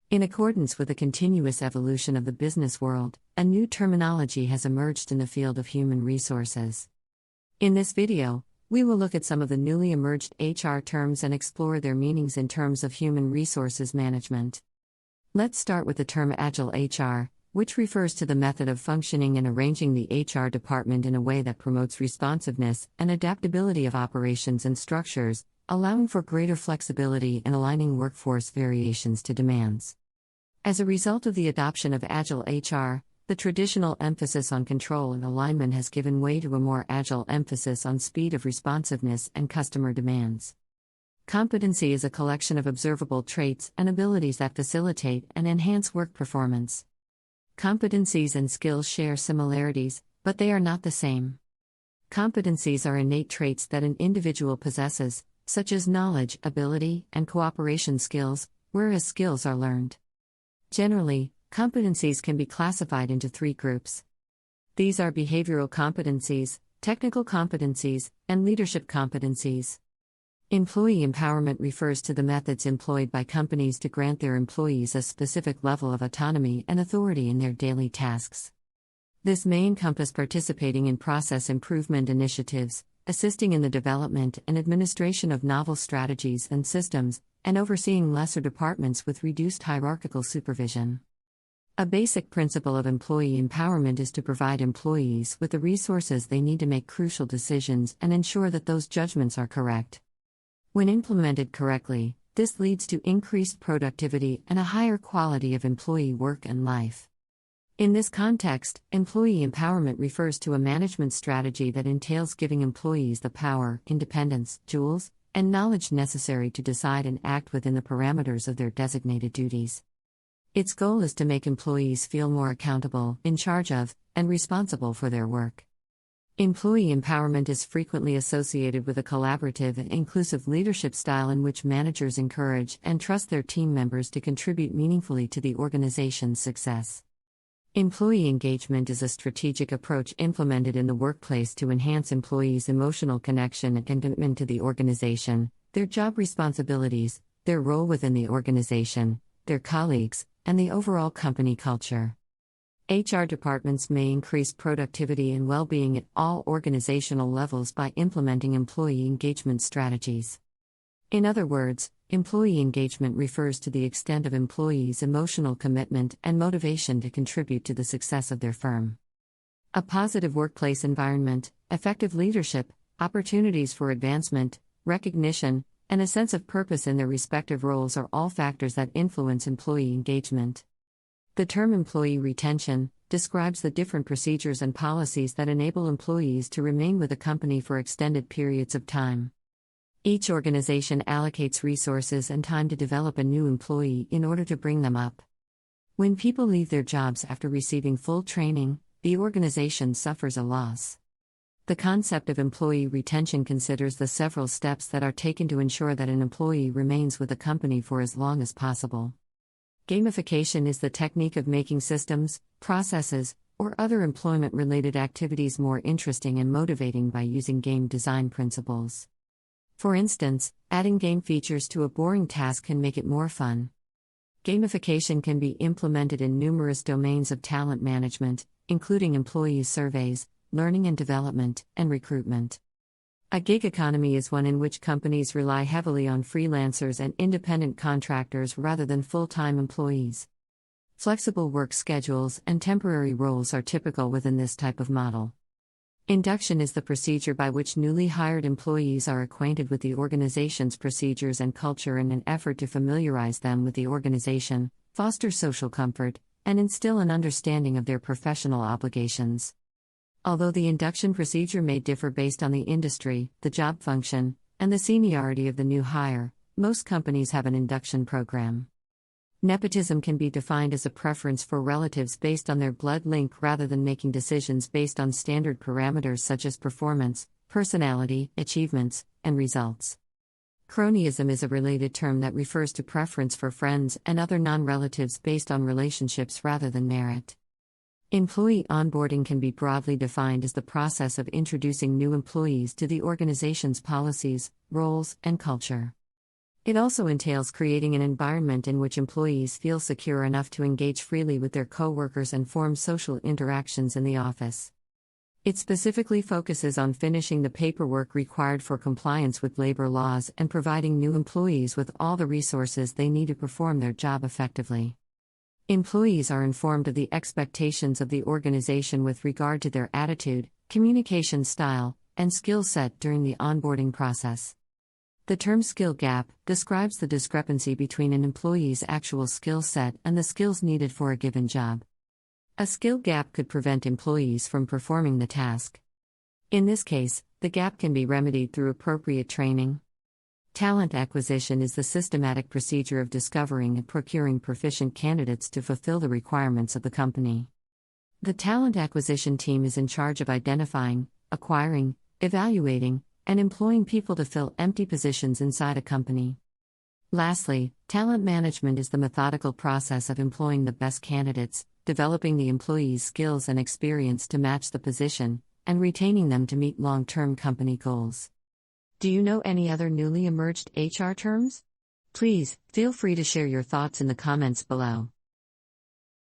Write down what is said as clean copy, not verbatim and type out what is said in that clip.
In accordance with the continuous evolution of the business world, a new terminology has emerged in the field of human resources. In this video, we will look at some of the newly emerged HR terms and explore their meanings in terms of human resources management. Let's start with the term Agile HR, which refers to the method of functioning and arranging the HR department in a way that promotes responsiveness and adaptability of operations and structures, allowing for greater flexibility and aligning workforce variations to demands. As a result of the adoption of Agile HR, the traditional emphasis on control and alignment has given way to a more agile emphasis on speed of responsiveness and customer demands. Competency is a collection of observable traits and abilities that facilitate and enhance work performance. Competencies and skills share similarities, but they are not the same. Competencies are innate traits that an individual possesses, such as knowledge, ability, and cooperation skills, whereas skills are learned. Generally, competencies can be classified into three groups. These are behavioral competencies, technical competencies, and leadership competencies. Employee empowerment refers to the methods employed by companies to grant their employees a specific level of autonomy and authority in their daily tasks. This may encompass participating in process improvement initiatives, assisting in the development and administration of novel strategies and systems, and overseeing lesser departments with reduced hierarchical supervision. A basic principle of employee empowerment is to provide employees with the resources they need to make crucial decisions and ensure that those judgments are correct. When implemented correctly, this leads to increased productivity and a higher quality of employee work and life. In this context, employee empowerment refers to a management strategy that entails giving employees the power, independence, tools, and knowledge necessary to decide and act within the parameters of their designated duties. Its goal is to make employees feel more accountable, in charge of, and responsible for their work. Employee empowerment is frequently associated with a collaborative and inclusive leadership style in which managers encourage and trust their team members to contribute meaningfully to the organization's success. Employee engagement is a strategic approach implemented in the workplace to enhance employees' emotional connection and commitment to the organization, their job responsibilities, their role within the organization, their colleagues, and the overall company culture. HR departments may increase productivity and well-being at all organizational levels by implementing employee engagement strategies. In other words, employee engagement refers to the extent of employees' emotional commitment and motivation to contribute to the success of their firm. A positive workplace environment, effective leadership, opportunities for advancement, recognition, and a sense of purpose in their respective roles are all factors that influence employee engagement. The term employee retention describes the different procedures and policies that enable employees to remain with a company for extended periods of time. Each organization allocates resources and time to develop a new employee in order to bring them up. When people leave their jobs after receiving full training, the organization suffers a loss. The concept of employee retention considers the several steps that are taken to ensure that an employee remains with a company for as long as possible. Gamification is the technique of making systems, processes, or other employment-related activities more interesting and motivating by using game design principles. For instance, adding game features to a boring task can make it more fun. Gamification can be implemented in numerous domains of talent management, including employee surveys, learning and development, and recruitment. A gig economy is one in which companies rely heavily on freelancers and independent contractors rather than full-time employees. Flexible work schedules and temporary roles are typical within this type of model. Induction is the procedure by which newly hired employees are acquainted with the organization's procedures and culture in an effort to familiarize them with the organization, foster social comfort, and instill an understanding of their professional obligations. Although the induction procedure may differ based on the industry, the job function, and the seniority of the new hire, most companies have an induction program. Nepotism can be defined as a preference for relatives based on their blood link rather than making decisions based on standard parameters such as performance, personality, achievements, and results. Cronyism is a related term that refers to preference for friends and other non-relatives based on relationships rather than merit. Employee onboarding can be broadly defined as the process of introducing new employees to the organization's policies, roles, and culture. It also entails creating an environment in which employees feel secure enough to engage freely with their coworkers and form social interactions in the office. It specifically focuses on finishing the paperwork required for compliance with labor laws and providing new employees with all the resources they need to perform their job effectively. Employees are informed of the expectations of the organization with regard to their attitude, communication style, and skill set during the onboarding process. The term skill gap describes the discrepancy between an employee's actual skill set and the skills needed for a given job. A skill gap could prevent employees from performing the task. In this case, the gap can be remedied through appropriate training. Talent acquisition is the systematic procedure of discovering and procuring proficient candidates to fulfill the requirements of the company. The talent acquisition team is in charge of identifying, acquiring, evaluating, and employing people to fill empty positions inside a company. Lastly, talent management is the methodical process of employing the best candidates, developing the employee's skills and experience to match the position, and retaining them to meet long-term company goals. Do you know any other newly emerged HR terms? Please, feel free to share your thoughts in the comments below.